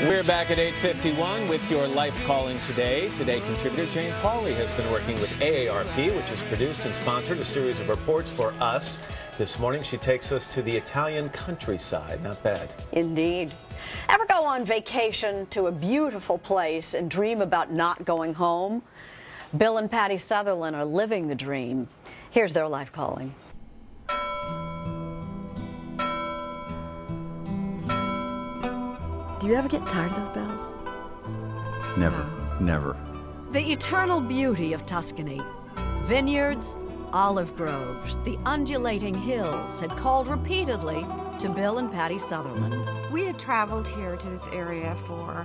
We're back at 8:51 with your Life Calling today. Today, contributor Jane Pauley has been working with AARP, which has produced and sponsored a series of reports for us. This morning, she takes us to the Italian countryside. Not bad. Indeed. Ever go on vacation to a beautiful place and dream about not going home? Bill and Patty Sutherland are living the dream. Here's their Life Calling. Do you ever get tired of those bells? Never, never. The eternal beauty of Tuscany. Vineyards, olive groves, the undulating hills had called repeatedly to Bill and Patty Sutherland. We had traveled here to this area for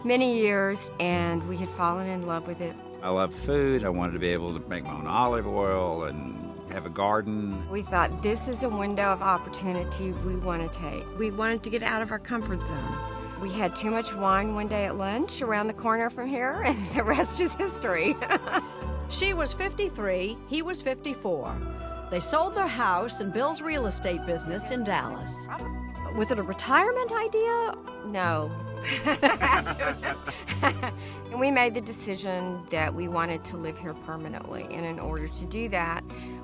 many years, and we had fallen in love with it. I love food. I wanted to be able to make my own olive oil and have a garden. We thought this is a window of opportunity we want to take. We wanted to get out of our comfort zone. We had too much wine one day at lunch around the corner from here, and the rest is history. She was 53, he was 54. They sold their house and Bill's real estate business in Dallas. Was it a retirement idea? No. And we made the decision that we wanted to live here permanently, and in order to do that,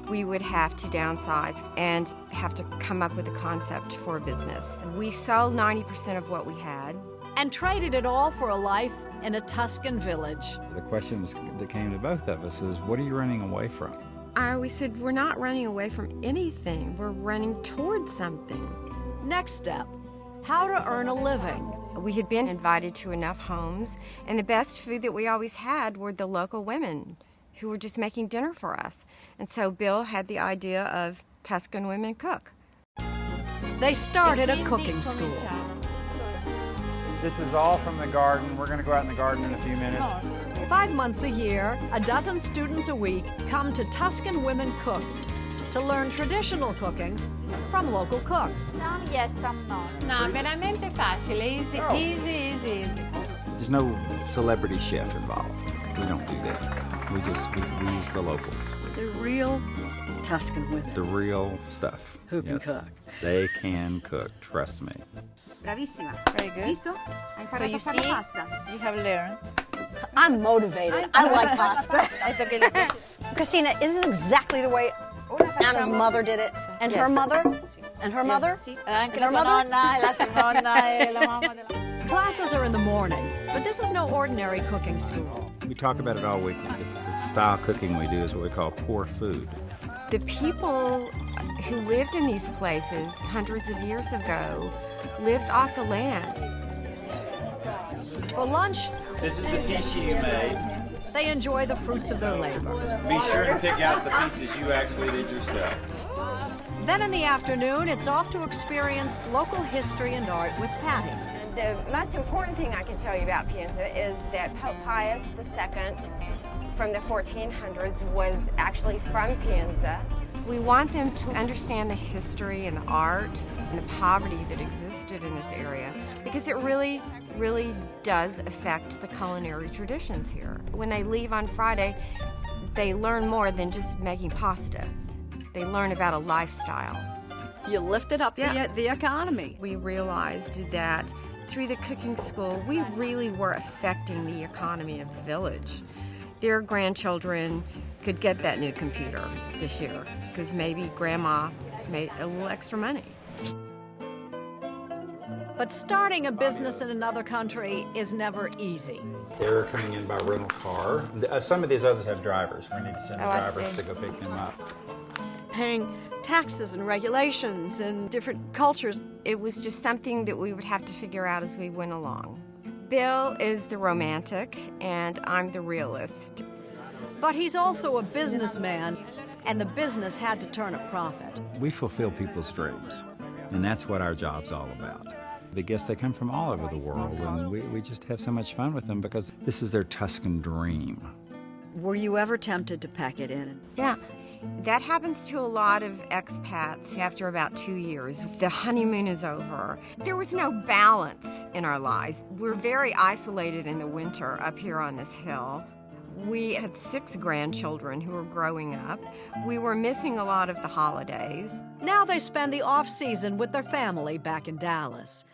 we would have to downsize and have to come up with a concept for a business. We sold 90% of what we had. And traded it all for a life in a Tuscan village. The question that came to both of us is, what are you running away from? I always said, we're not running away from anything. We're running towards something. Next step, how to earn a living. We had been invited to enough homes, and the best food that we always had were the local women who were just making dinner for us. And so Bill had the idea of Tuscan Women Cook. They started a cooking school. This is all from the garden. We're going to go out in the garden in a few minutes. 5 months a year, a dozen students a week come to Tuscan Women Cook to learn traditional cooking from local cooks. Some yes, some no. No, veramente facile, easy, easy. There's no celebrity chef involved. We don't do that. We use the locals. The real Tuscan women. The real stuff. Who can cook. They can cook, trust me. Bravissima. Very good. Visto? So you see, you have learned. I'm motivated. I like pasta. Christina, is this exactly the way Anna's mother did it? And her mother? And her mother? Anche la sua nonna, l'altra nonna, e la mamma della... Classes are in the morning, but this is no ordinary cooking school. We talk about it all week. The style cooking we do is what we call poor food. The people who lived in these places hundreds of years ago lived off the land. For lunch, This is the tea you made. they enjoy the fruits of their labor. Be sure to pick out the pieces you actually did yourself. Then in the afternoon, it's off to experience local history and art with Patty. The most important thing I can tell you about Pienza is that Pope Pius II from the 1400s was actually from Pienza. We want them to understand the history and the art and the poverty that existed in this area, because it really does affect the culinary traditions here. When they leave on Friday, they learn more than just making pasta. They learn about a lifestyle. You lifted up the economy. We realized that through the cooking school, we really were affecting the economy of the village. Their grandchildren could get that new computer this year because maybe Grandma made a little extra money. But starting a business in another country is never easy. They're coming in by rental car. Some of these others have drivers. We need to send the I drivers see. to go pick them up. Paying taxes and regulations in different cultures. It was just something that we would have to figure out as we went along. Bill is the romantic, and I'm the realist. But he's also a businessman, and the business had to turn a profit. We fulfill people's dreams, and that's what our job's all about. The guests, they come from all over the world, and we just have so much fun with them because this is their Tuscan dream. Were you ever tempted to pack it in? Yeah, that happens to a lot of expats after about 2 years. The honeymoon is over. There was no balance in our lives. We're very isolated in the winter up here on this hill. We had 6 grandchildren who were growing up. We were missing a lot of the holidays. Now they spend the off-season with their family back in Dallas.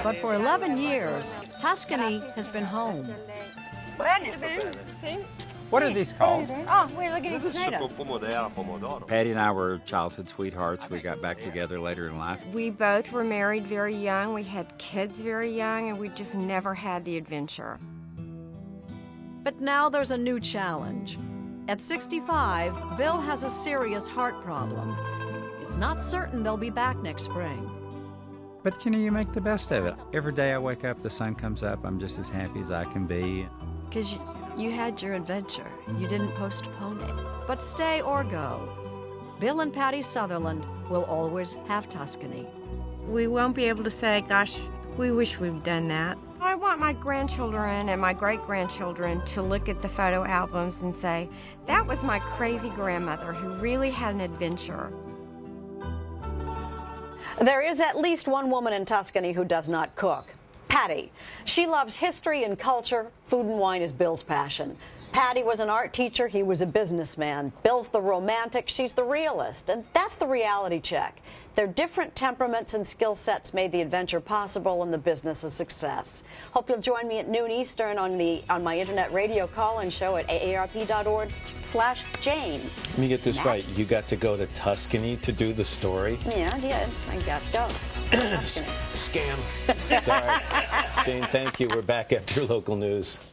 But for 11 years, Tuscany has been home. What are these called? Oh, we're looking at tomatoes. Patty and I were childhood sweethearts. We got back together later in life. We both were married very young. We had kids very young, and we just never had the adventure. But now there's a new challenge. At 65, Bill has a serious heart problem. It's not certain they'll be back next spring. But you know, you make the best of it. Every day I wake up, the sun comes up, I'm just as happy as I can be. Because you had your adventure. You didn't postpone it. But stay or go, Bill and Patty Sutherland will always have Tuscany. We won't be able to say, gosh, we wish we'd done that. I want my grandchildren and my great-grandchildren to look at the photo albums and say, that was my crazy grandmother who really had an adventure. There is at least one woman in Tuscany who does not cook. Patty. She loves history and culture. Food and wine is Bill's passion. Patty was an art teacher. He was a businessman. Bill's the romantic. She's the realist. And that's the reality check. Their different temperaments and skill sets made the adventure possible and the business a success. Hope you'll join me at noon Eastern on my internet radio call-in show at aarp.org/Jane. Let me get this right. You got to go to Tuscany to do the story? Yeah, I did. I got to go. Scam. Sorry. Jane, thank you. We're back after your local news.